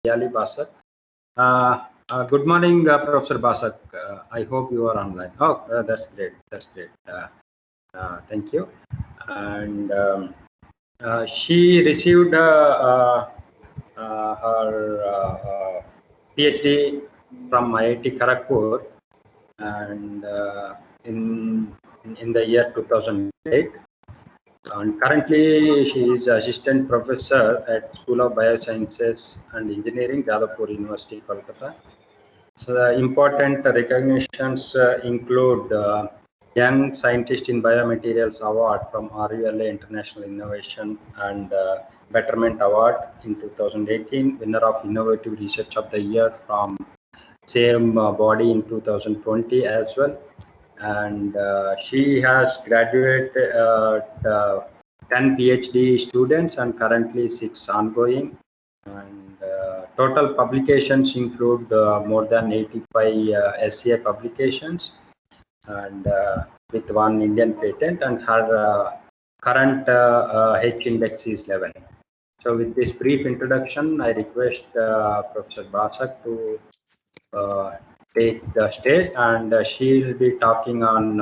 Piyali, Basak. Good morning, Professor Basak. I hope you are online. Oh, that's great. That's great. Thank you. And she received her PhD from IIT Kharagpur, and in the year 2008. And currently, she is assistant professor at School of Biosciences and Engineering, Jadavpur University, Kolkata. So the important recognitions include Young Scientist in Biomaterials Award from RULA International Innovation and Betterment Award in 2018, winner of Innovative Research of the Year from same body in 2020 as well. And she has graduated 10 PhD students and currently 6 ongoing. And total publications include more than 85 SCA publications, and with 1 Indian patent, and her current H index is 11. So with this brief introduction, I request Professor Basak to take the stage, and she will be talking on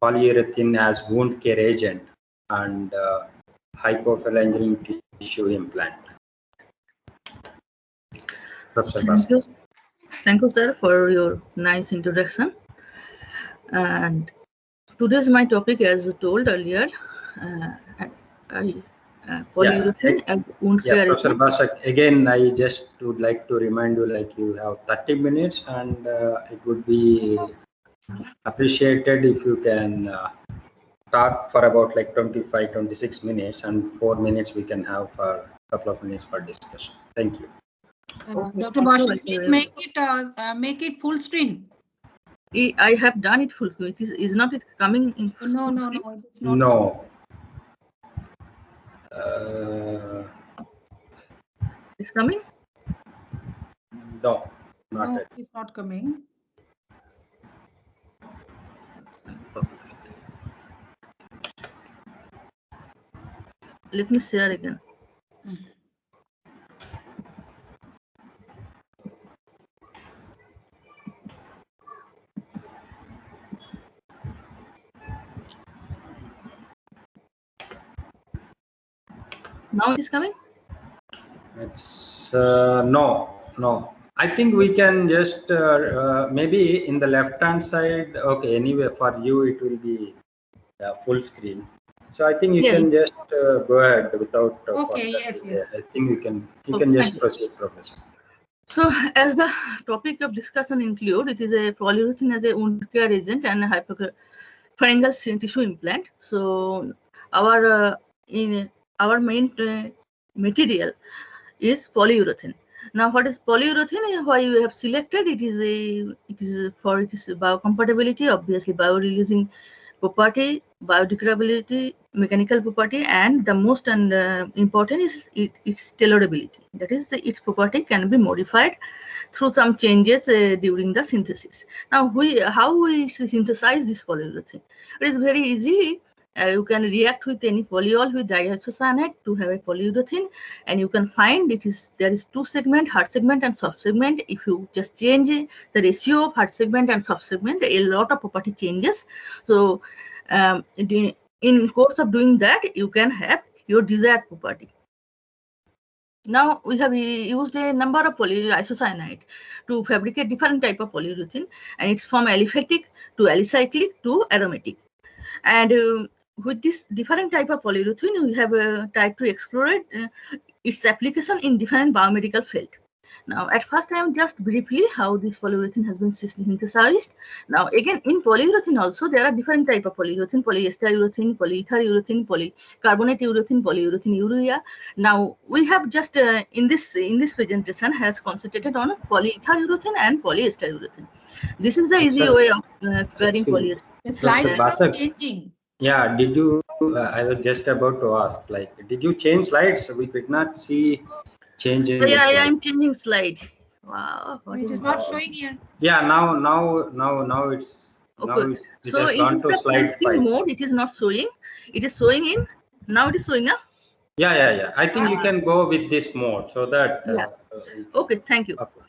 polyurethane as wound care agent and hypophalangeal tissue implant. Professor Thank you, sir, for your nice introduction. And today's my topic, as told earlier, polyurethane as wound care Professor agent. Basak, again, I just would like to remind you, like, you have 30 minutes, and it would be appreciated if you can talk for about like 25-26 minutes, and 4 minutes we can have for a couple of minutes for discussion. Thank you. Dr. Basak, please make it full screen. I have done it full screen. Is not it coming in full screen? No, it's not. No. It's coming? No, not yet. It's not coming. Let me share again. Now it is coming? It's no. I think we can just maybe in the left hand side. Okay, anyway, for you it will be full screen. So I think you can just go ahead without. Okay. Yes. I think you can just proceed, Professor. So, as the topic of discussion include, it is a polyurethane as a wound care agent and a hypophalangeal tissue implant. So, our main material is polyurethane. Now, what is polyurethane? Why we have selected it is for its biocompatibility, obviously bioreleasing property, biodegradability, mechanical property, and the most important is its tolerability. That is, its property can be modified through some changes during the synthesis. Now, how we synthesize this polyurethane? It is very easy. You can react with any polyol with diisocyanate to have a polyurethane, and you can find there is 2 segment, hard segment and soft segment. If you just change the ratio of hard segment and soft segment, a lot of property changes. So in course of doing that, you can have your desired property. Now we have used a number of polyisocyanate to fabricate different type of polyurethane, and it's from aliphatic to alicyclic to aromatic. And with this different type of polyurethane, we have tried to explore its application in different biomedical field. Now, at first, I am just briefly how this polyurethane has been synthesized. Now, again, in polyurethane also, there are different type of polyurethane: polyester urethane, polyether urethane, polycarbonate urethane, polyurethane urea. Now, we have just in this presentation has concentrated on polyether urethane and polyester urethane. This is the easy way of preparing polyester. The slides are changing. Yeah, did you? I was just about to ask. Like, did you change slides? We could not see change in. Yeah, I am changing slide. Wow, it is not showing here. Yeah, now it's. Okay. Now So it is the full screen mode. It is not showing. It is showing in. Now it is showing now. Yeah. I think you can go with this mode so that Okay, thank you. Okay.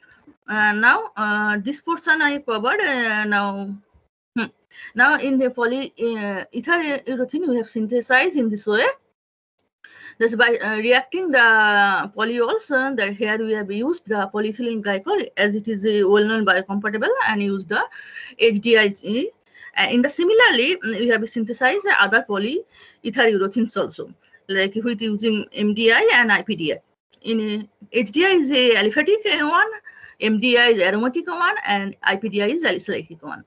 Now, this portion I covered. Now in the ether urethane, we have synthesized in this way. That's by reacting the polyols. That here we have used the polyethylene glycol as it is well-known biocompatible, and use the HDI. And in the similarly, we have synthesized other polyether urethanes also, like with using MDI and IPDI. In HDI is a aliphatic one, MDI is aromatic one, and IPDI is alicylic one.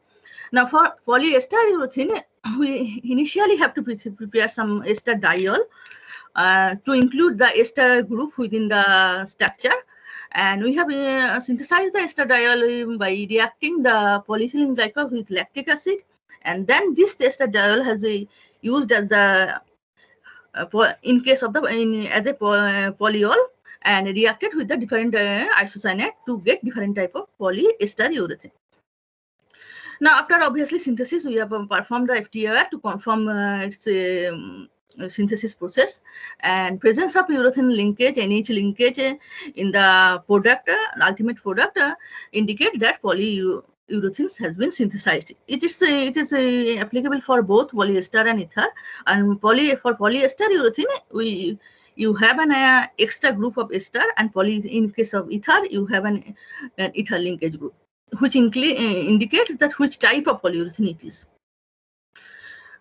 Now for polyester urethane, we initially have to prepare some ester diol to include the ester group within the structure. And we have synthesized the estradiol by reacting the polyethylene glycol with lactic acid. And then this estradiol has used as the in case of the as a polyol, and reacted with the different isocyanate to get different type of polyester urethane. Now, after obviously synthesis, we have performed the FTIR to confirm its synthesis process, and presence of urethane linkage, NH linkage in the product, the ultimate product, indicate that polyurethanes has been synthesized. It is applicable for both polyester and ether. And for polyester urethane, you have an extra group of ester, and in case of ether, you have an ether linkage group, which indicates that which type of polyurethane it is.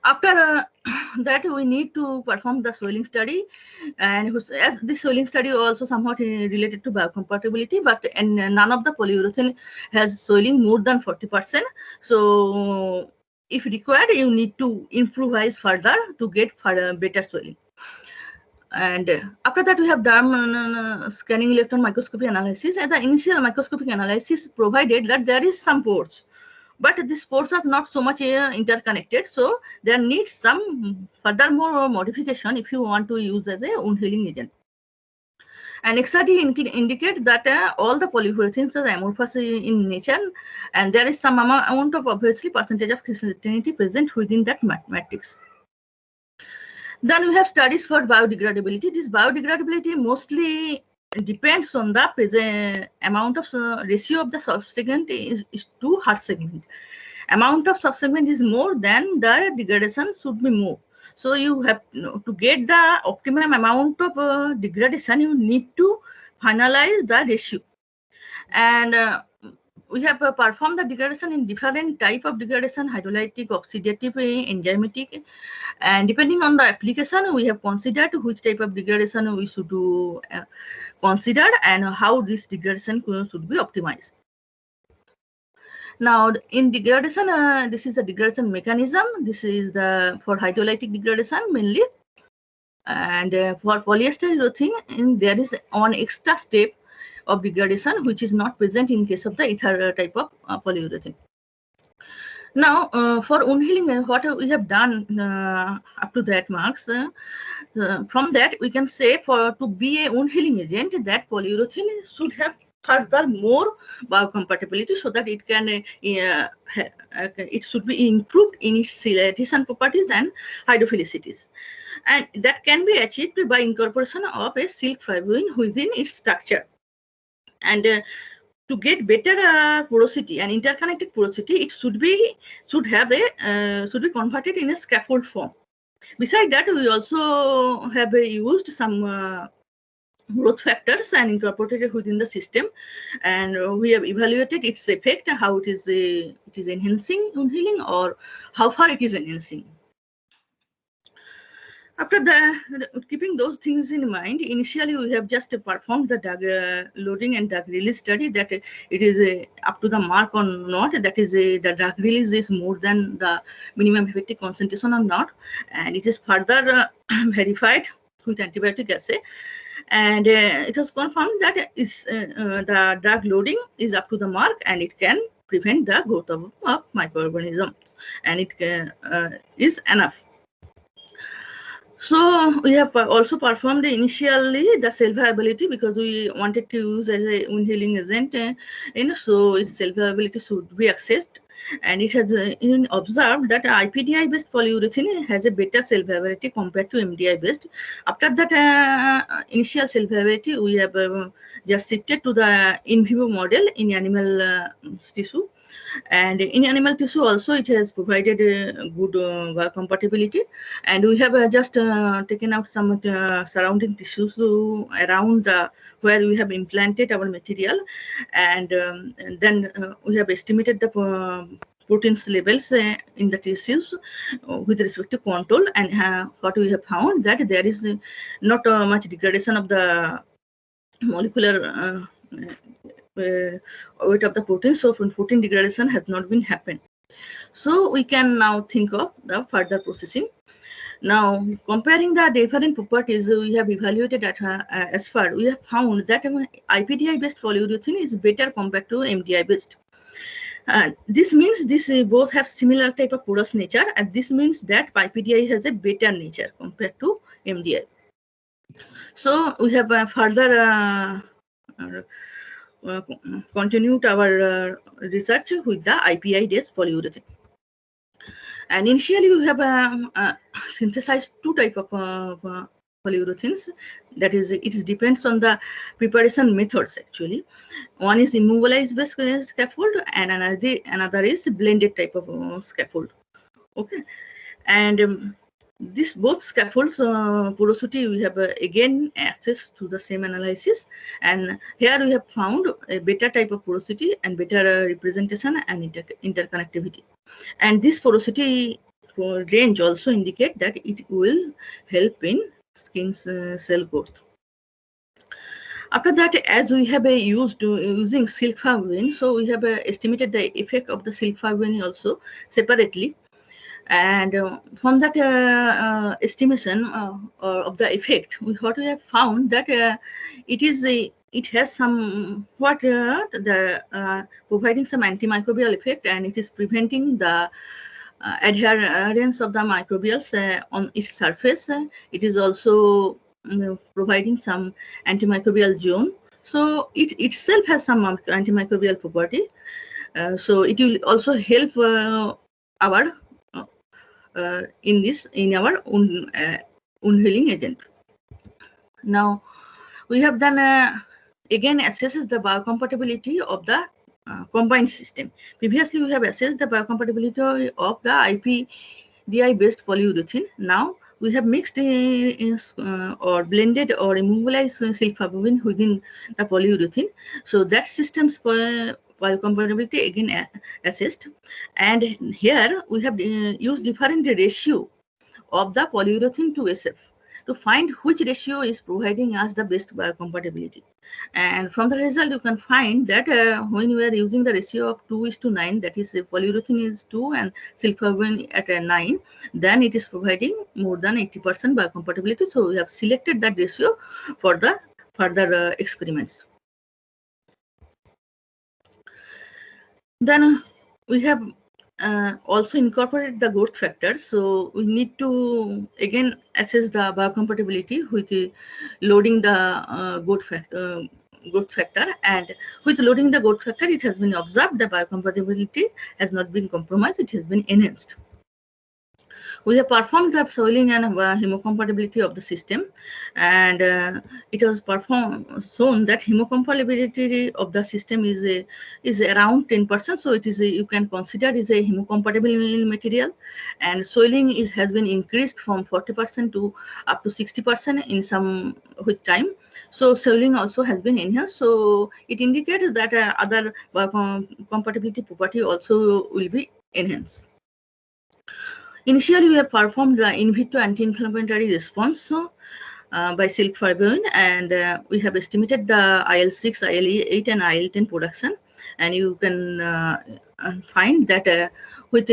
After that, we need to perform the swelling study, and as this swelling study also somewhat related to biocompatibility, but none of the polyurethane has swelling more than 40%. So if required, you need to improvise further to get better swelling. And after that, we have done scanning electron microscopy analysis, and the initial microscopic analysis provided that there is some pores, but these pores are not so much interconnected, so there needs some furthermore modification if you want to use as a wound healing agent. And XRD indicate that all the polyurethanes are amorphous in nature, and there is some amount of obviously percentage of crystallinity present within that matrix. Then we have studies for biodegradability. This biodegradability mostly depends on the amount of ratio of the subsegment is to hard segment. Amount of subsegment is more than the degradation should be more. So you have to get the optimum amount of degradation, you need to finalize the ratio. And we have performed the degradation in different type of degradation: hydrolytic, oxidative, enzymatic, and depending on the application, we have considered which type of degradation we should do consider, and how this degradation should be optimized. Now, in degradation, this is the degradation mechanism. This is for hydrolytic degradation mainly, and for polyester urethane, there is one extra step of degradation which is not present in case of the ether type of polyurethane. Now, for wound healing, what we have done up to that marks, from that we can say to be a wound healing agent, that polyurethane should have further more biocompatibility, so that it can it should be improved in its adhesion properties and hydrophilicities, and that can be achieved by incorporation of a silk fibrin within its structure. And to get better porosity and interconnected porosity, it should be converted in a scaffold form. Besides that, we also have used some growth factors and incorporated within the system, and we have evaluated its effect, how it is enhancing wound healing, or how far it is enhancing. After keeping those things in mind, initially we have just performed the drug loading and drug release study, that it is up to the mark or not, that is the drug release is more than the minimum effective concentration or not, and it is further verified with antibiotic assay, and it was confirmed that the drug loading is up to the mark, and it can prevent the growth of microorganisms, and it is enough. So we have also performed initially the cell viability, because we wanted to use as a wound healing agent, so its cell viability should be assessed, and it has observed that IPDI based polyurethane has a better cell viability compared to MDI based. After that initial cell viability, we have just shifted to the in vivo model in animal tissue. And in animal tissue also it has provided a good biocompatibility, and we have just taken out some surrounding tissues around the where we have implanted our material, and then we have estimated the proteins levels in the tissues with respect to control, and what we have found that there is not much degradation of the molecular weight of the protein, so protein degradation has not been happened. So we can now think of the further processing. Now, comparing the different properties we have evaluated at as far, we have found that IPDI based polyurethane is better compared to MDI based. This means this both have similar type of porous nature, and this means that IPDI has a better nature compared to MDI. So we have further continued our research with the IPI-based polyurethane. And initially, we have synthesized two types of polyurethanes. That is, it depends on the preparation methods actually. One is immobilized based scaffold, and another is blended type of scaffold. Okay, and this both scaffolds porosity we have again access to the same analysis, and here we have found a better type of porosity and better representation and interconnectivity, and this porosity range also indicate that it will help in skin cell growth. After that, as we have used using silk fibrine, so we have estimated the effect of the silk fibrine also separately. And from that estimation of the effect, what we have found that it has some providing some antimicrobial effect, and it is preventing the adherence of the microbials on its surface. It is also providing some antimicrobial zone. So it itself has some antimicrobial property. So it will also help our in our own wound healing agent. Now we have done again assesses the biocompatibility of the combined system. Previously we have assessed the biocompatibility of the IPDI based polyurethane. Now we have mixed or blended or immobilized silk fibrine within the polyurethane. So that system's biocompatibility again assessed, and here we have used different ratio of the polyurethane to SF to find which ratio is providing us the best biocompatibility. And from the result you can find that when we are using the ratio of 2:9, that is polyurethane is 2 and silk fibrine at 9, then it is providing more than 80% biocompatibility. So we have selected that ratio for the further experiments. Then we have also incorporated the growth factors. So we need to again assess the biocompatibility with loading the growth factor, and with loading the growth factor, it has been observed the biocompatibility has not been compromised, it has been enhanced. We have performed the soiling and hemocompatibility of the system, and it was shown that hemocompatibility of the system is around 10%. So it is you can consider is a hemocompatible material, and soiling has been increased from 40% to up to 60% in some with time. So soiling also has been enhanced. So it indicates that other compatibility property also will be enhanced. Initially, we have performed the in vitro anti-inflammatory response by silk fibrine, and we have estimated the IL-6, IL-8, and IL-10 production. And you can find that with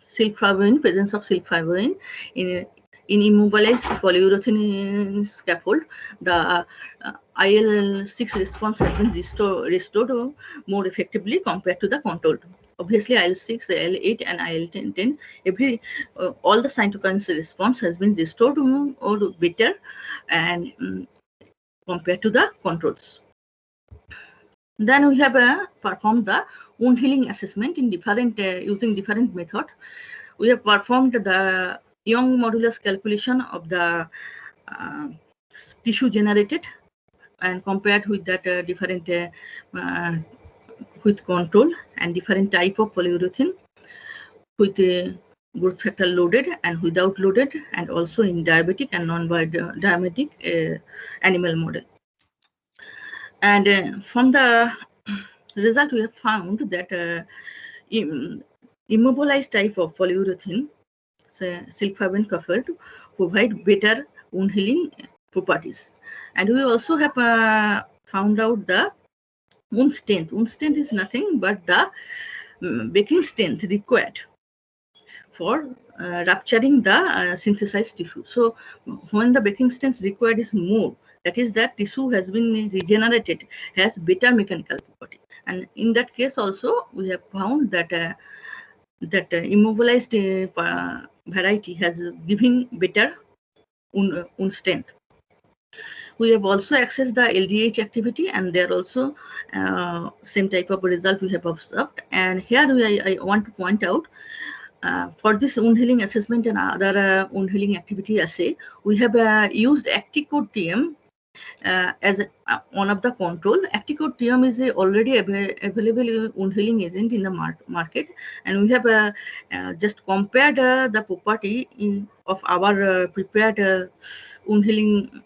silk fibrine, presence of silk fibrine in immobilized polyurethane scaffold, the IL-6 response has been restored more effectively compared to the control. Obviously, IL-6, IL-8, and IL-10, all the cytokines response has been restored or better and compared to the controls. Then we have performed the wound healing assessment in different using different method. We have performed the Young modulus calculation of the tissue generated and compared with that different with control and different type of polyurethane with growth factor loaded and without loaded, and also in diabetic and non-diabetic animal model. And from the result, we have found that immobilized type of polyurethane, silk-fiber coupled, provide better wound healing properties. And we also have found out the wound strength. Wound strength is nothing but the baking strength required for rupturing the synthesized tissue. So when the baking strength required is more, that is that tissue has been regenerated, has better mechanical property. And in that case also we have found that immobilized variety has given better wound strength. We have also accessed the LDH activity, and there also same type of result we have observed. And here I want to point out for this wound healing assessment and other wound healing activity assay, we have used Acticode TM as one of the control. Acticode TM is already available wound healing agent in the market, and we have just compared the property of our prepared wound healing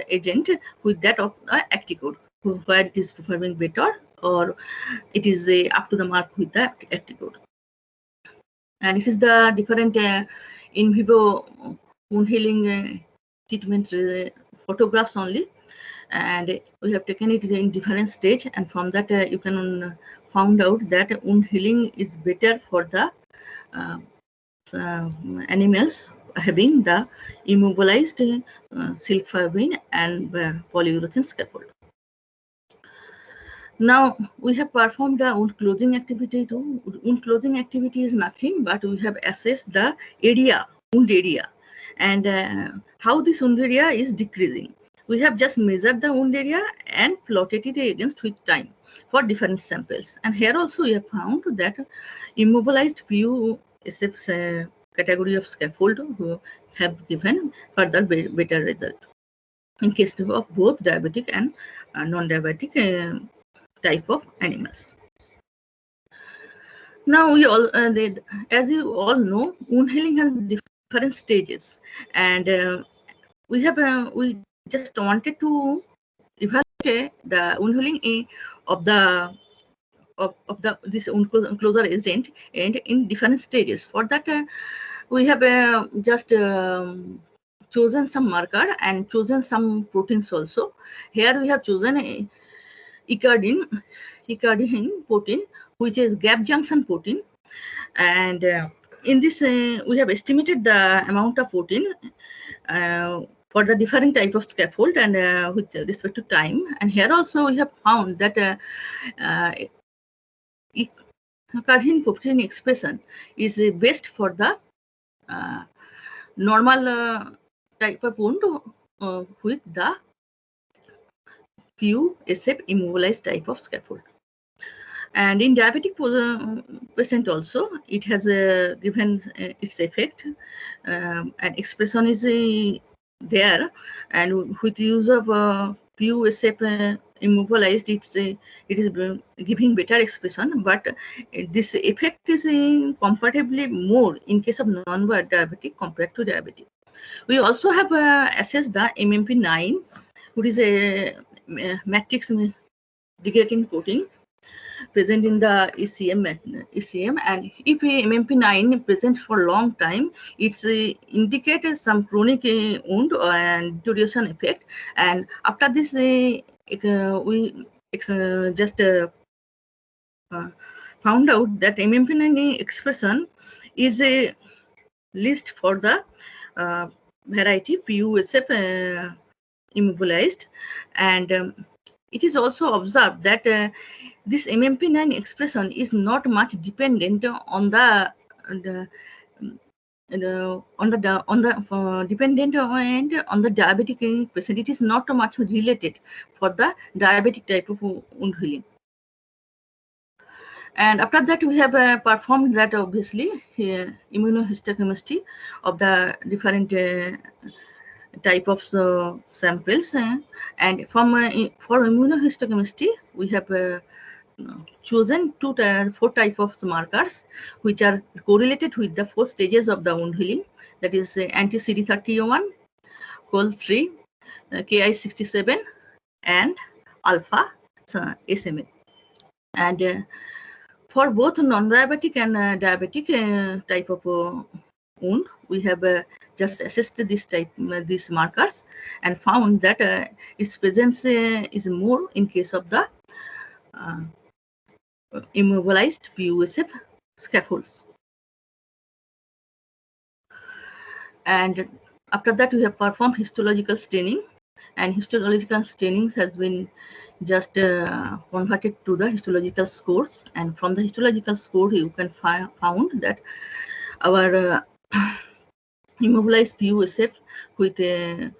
agent with that of Acticode, where it is performing better or it is up to the mark with the Acticode. And it is the different in vivo wound healing treatment photographs only, and we have taken it in different stage, and from that you can found out that wound healing is better for the animals having the immobilized silk fibrine and polyurethane scaffold. Now we have performed the wound closing activity too. Wound closing activity is nothing but we have assessed the area, wound area, and how this wound area is decreasing. We have just measured the wound area and plotted it against with time for different samples. And here also we have found that immobilized few category of scaffold who have given further better result in case of both diabetic and non-diabetic type of animals. Now we all, as you all know, wound healing has different stages, and we just wanted to evaluate the wound healing of this wound closure agent and in different stages. For that, we have just chosen some marker and chosen some proteins also. Here we have chosen icardin protein, which is gap junction protein, and in this we have estimated the amount of protein for the different type of scaffold and with respect to time. And here also we have found that icardin protein expression is best for the normal type of wound with the few SF immobilized type of scaffold. And in diabetic patient also, it has given its effect, and expression is there, and with use of few SF immobilized, it is giving better expression, but this effect is comparatively more in case of non-diabetic compared to diabetic. We also have assessed the MMP9, which is a matrix degrading protein present in the ECM, and if MMP9 present for a long time, it's indicated some chronic wound and duration effect. And after this, we just found out that MMP9 expression is a list for the variety PUSF immobilized, and it is also observed that this MMP9 expression is not much dependent on the dependent on the diabetic patient. It is not much related for the diabetic type of wound healing. And after that, we have performed that obviously immunohistochemistry of the different type of samples, and from for immunohistochemistry we have chosen four type of markers which are correlated with the 4 stages of the wound healing, that is anti-CD31, COL3, Ki67, and alpha SMA. And for both non-diabetic and diabetic type of wound, we have just assessed these markers and found that its presence is more in case of the immobilized PUSF scaffolds. And after that, we have performed histological staining, and histological staining has been just converted to the histological scores, and from the histological score you can found that our immobilized PUSF with a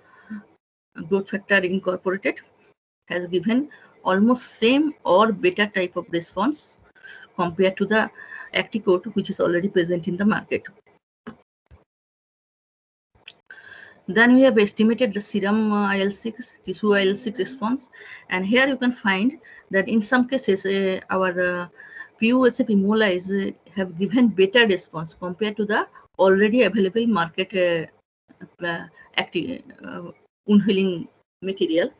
growth factor incorporated has given almost same or better type of response compared to the Acticoat which is already present in the market. Then we have estimated the serum IL-6, tissue IL-6 response, and here you can find that in some cases our PUSF immobilized have given better response compared to the already available market active wound healing material.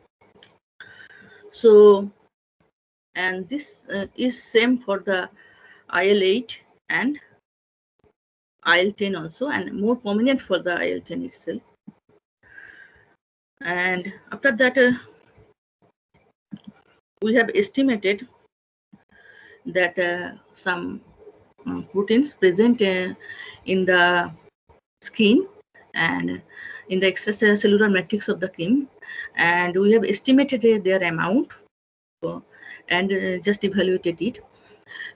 So, and this is same for the IL-8 and IL-10 also, and more prominent for the IL-10 itself. And after that, we have estimated that some proteins present in the skin and in the extracellular matrix of the skin, and we have estimated their amount and just evaluated it.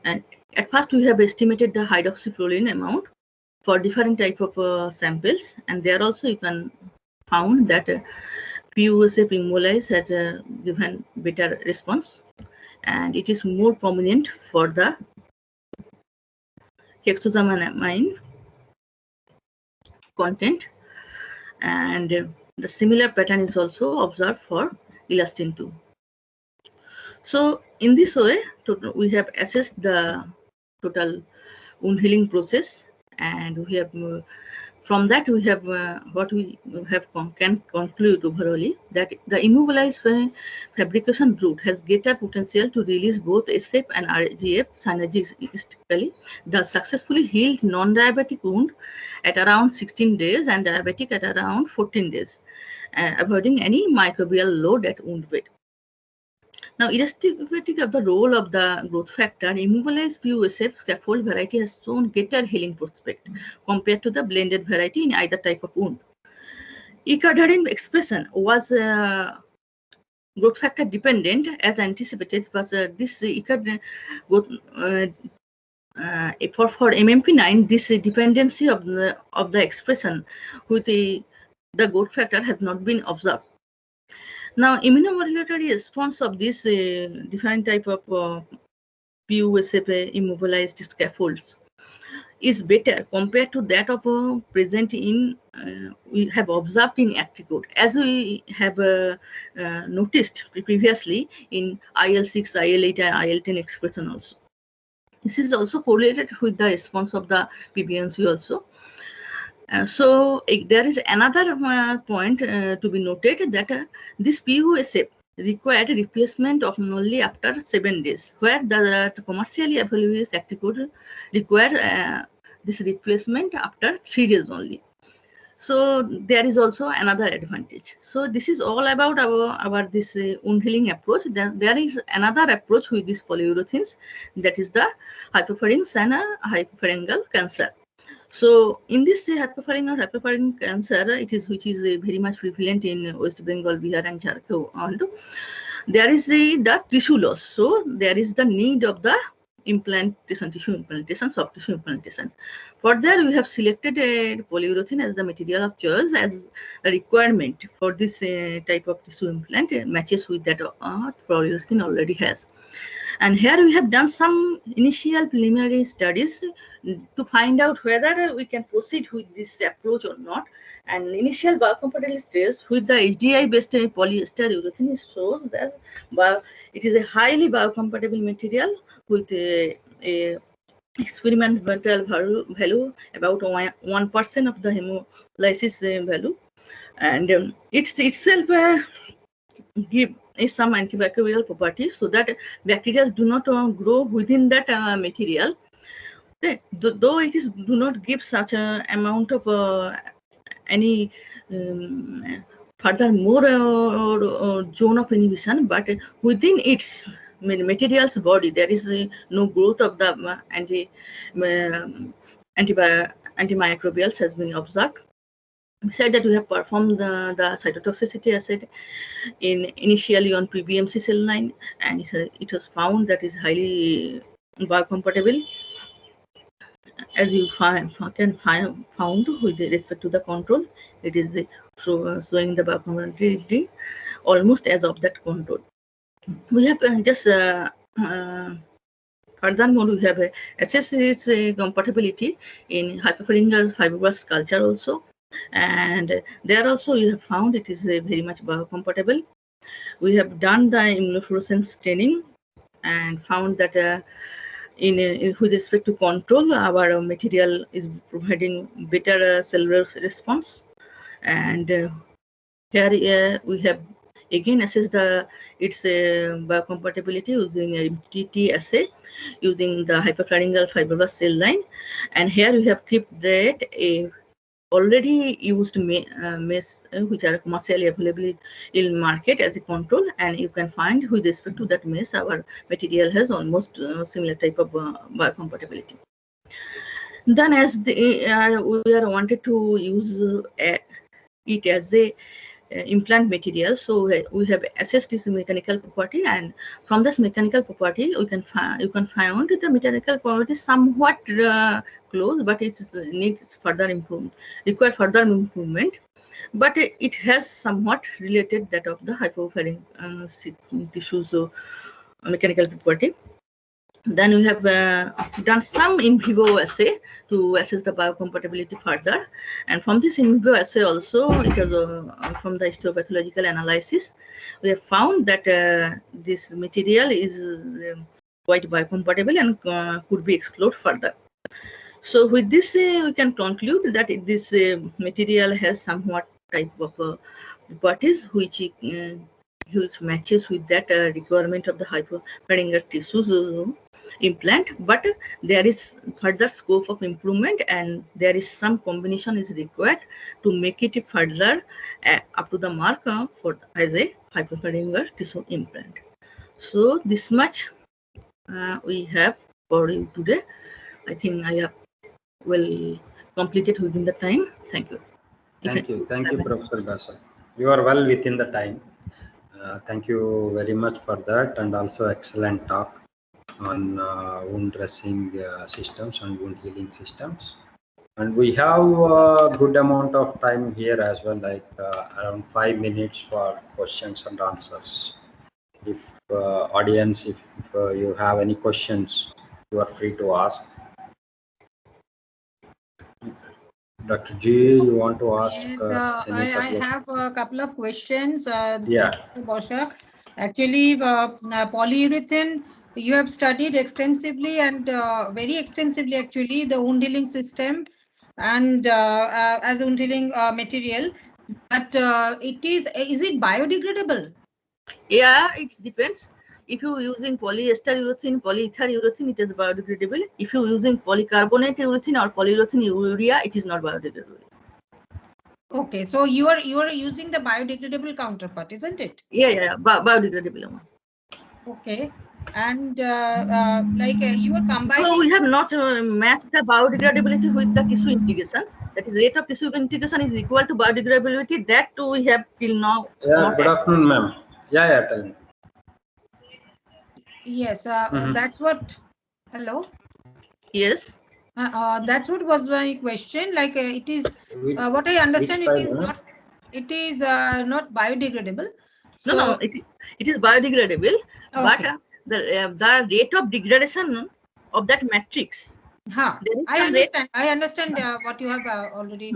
And at first we have estimated the hydroxyproline amount for different type of samples, and there also you can found that PUSF immobilized has given better response, and it is more prominent for the hexosamine content, and the similar pattern is also observed for elastin 2. So in this way, we have assessed the total wound healing process, and we have from that we have what we have can conclude overall that the immobilized fabrication route has greater potential to release both SF and RGF synergistically. The successfully healed non-diabetic wound at around 16 days and diabetic at around 14 days, avoiding any microbial load at wound bed. Now, irrespective of the role of the growth factor, immobilized PUSF scaffold variety has shown greater healing prospect compared to the blended variety in either type of wound. Icardharin expression was growth factor dependent as anticipated, but this Icard growth for MMP9, this dependency of the expression with the growth factor has not been observed. Now, immunomodulatory response of this different type of PUSF immobilized scaffolds is better compared to that of present in we have observed in Acticoat, as we have noticed previously in IL-6, IL-8, and IL-10 expression also. This is also correlated with the response of the PBNC also. So there is another point to be noted that this PUSF required replacement of only after 7 days, where the commercially available Acticoat required this replacement after 3 days only. So there is also another advantage. So this is all about our this wound healing approach. There is another approach with these polyurethanes, that is the hypopharynx and hypopharyngeal cancer. So in this hypopharyngeal cancer, which is very much prevalent in West Bengal, Bihar, and Jharkhand. There is the tissue loss. So there is the need of the implantation, tissue implantation, soft tissue implantation. For that, we have selected a polyurethane as the material of choice, as the requirement for this type of tissue implant matches with that polyurethane already has. And here we have done some initial preliminary studies to find out whether we can proceed with this approach or not. And initial biocompatibility tests with the HDI based polyester urethane shows that it is a highly biocompatible material with a experimental value about 1% of the hemolysis value, and it's itself give some antibacterial properties so that bacteria do not grow within that material. Though it is do not give such an amount of any further more zone of inhibition, but within its material's body there is no growth of the antimicrobials has been observed. Besides that, we have performed the cytotoxicity assay initially on PBMC cell line, and it was found that is highly biocompatible, as you found with respect to the control. It is showing the biocompatibility almost as of that control. We have just furthermore, we have assessed its compatibility in hyperpharyngeal fibroblast culture also. And there also we have found it is very much biocompatible. We have done the immunofluorescence staining and found that with respect to control, our material is providing better cellular response. And here we have again assessed its biocompatibility using MTT assay using the hyperpharyngeal fibroblast cell line. And here we have kept that a already used maize which are commercially available in market as a control, and you can find with respect to that maize our material has almost similar type of biocompatibility. Then as we are wanted to use it as a implant material, so we have assessed its mechanical property, and from this mechanical property you can find the mechanical property somewhat close, but it needs further require further improvement, but it has somewhat related that of the hypopharyngeal tissues mechanical property. Then we have done some in vivo assay to assess the biocompatibility further, and from this in vivo assay also, it was from the histopathological analysis, we have found that this material is quite biocompatible and could be explored further. So with this, we can conclude that this material has somewhat type of properties which matches with that requirement of the hypopharyngeal tissues implant, but there is further scope of improvement, and there is some combination is required to make it further up to the mark for as a hypopharyngeal tissue implant. So this much we have for you today. I think I have well completed within the time. Thank you. Thank you, Professor Basak. You are well within the time. Thank you very much for that, and also excellent talk on wound dressing systems and wound healing systems. And we have a good amount of time here as well, like around 5 minutes for questions and answers. If audience, if you have any questions, you are free to ask. Dr. G, you want to ask? Yes, I have a couple of questions. Yeah. Basak. Actually, polyurethane, you have studied extensively and very extensively actually the wound healing system and as a wound healing material, but is it biodegradable? Yeah, it depends. If you using polyester urethane, polyether urethane, it is biodegradable. If you using polycarbonate urethane or polyurethane urea, it is not biodegradable. Okay, so you are using the biodegradable counterpart, isn't it? Yeah, biodegradable one. Okay, and like you are combining. So we have not matched the biodegradability with the tissue integration. That is, rate of tissue integration is equal to biodegradability. That too we have till now. Yeah, good afternoon, ma'am. Yeah, tell me. Yes, that's what Hello. Yes. That's what was my question. Like it is what I understand. It is not. It is not biodegradable. So, No, it is biodegradable, but okay. the rate of degradation of that matrix. There is I some rate. understand. I understand what you have already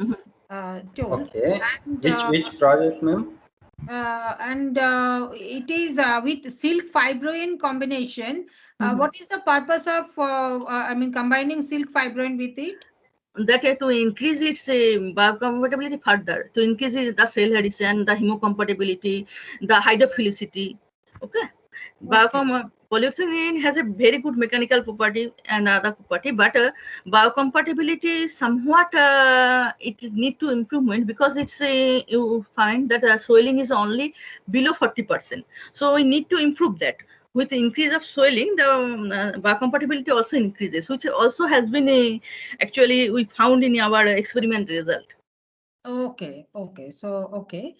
told. Okay. And Which project, ma'am? it is with silk fibroin combination. What is the purpose of combining silk fibroin with it? That to increase its biocompatibility further, to increase the cell adhesion, the hemocompatibility, the hydrophilicity. Okay. Polyethylene has a very good mechanical property and other property, but biocompatibility is somewhat it need to improvement, because it's you find that swelling is only below 40%. So we need to improve that. With the increase of swelling, the biocompatibility also increases, which also has been actually we found in our experiment result. Okay. So okay.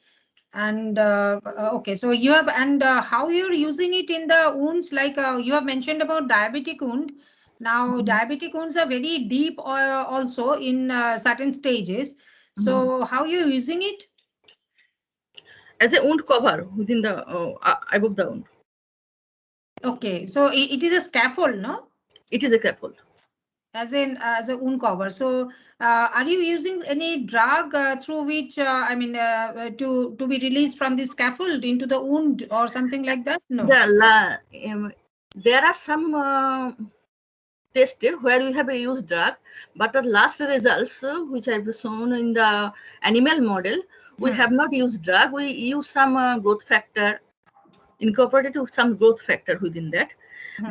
And okay, so you have, and how you're using it in the wounds, like you have mentioned about diabetic wound. Now, diabetic wounds are very deep also in certain stages. So how you're using it? As a wound cover within the above the wound. Okay, so it is a scaffold, no? It is a scaffold. As a wound cover. So are you using any drug through which to be released from the scaffold into the wound or something like that? No. There are some tests where we have used drug, but the last results which I've shown in the animal model, we have not used drug. We use some growth factor, incorporated some growth factor within that,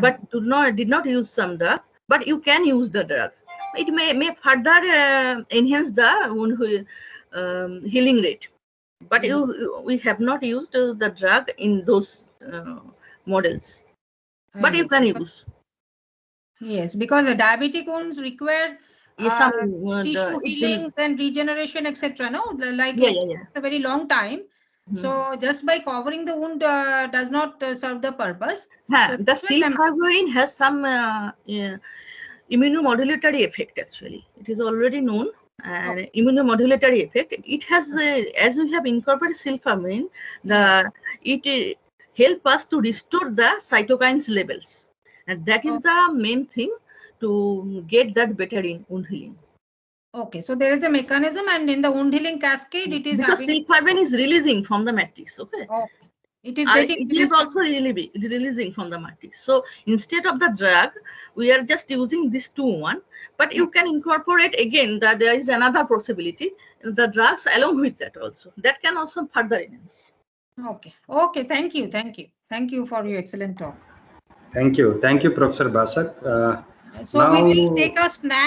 but did not use some drug. But you can use the drug. It may further enhance the wound healing rate. But we have not used the drug in those models. But you can use. Yes, because the diabetic wounds require tissue healing and regeneration, etc. No, like it's a very long time. So just by covering the wound does not serve the purpose. So the silk fibroin has some immunomodulatory effect. Actually, it is already known. And immunomodulatory effect. It has, as we have incorporated silk fibroin, it help us to restore the cytokines levels, and that is the main thing to get that better in wound healing. Okay, so there is a mechanism, and in the wound healing cascade, it is because silk fibroin is releasing from the matrix. Okay. It is getting. It is also releasing from the matrix. So instead of the drug, we are just using this 2-1. But you can incorporate again that there is another possibility, the drugs along with that also. That can also further enhance. Okay. Thank you for your excellent talk. Thank you, Professor Basak. So we will take a snack.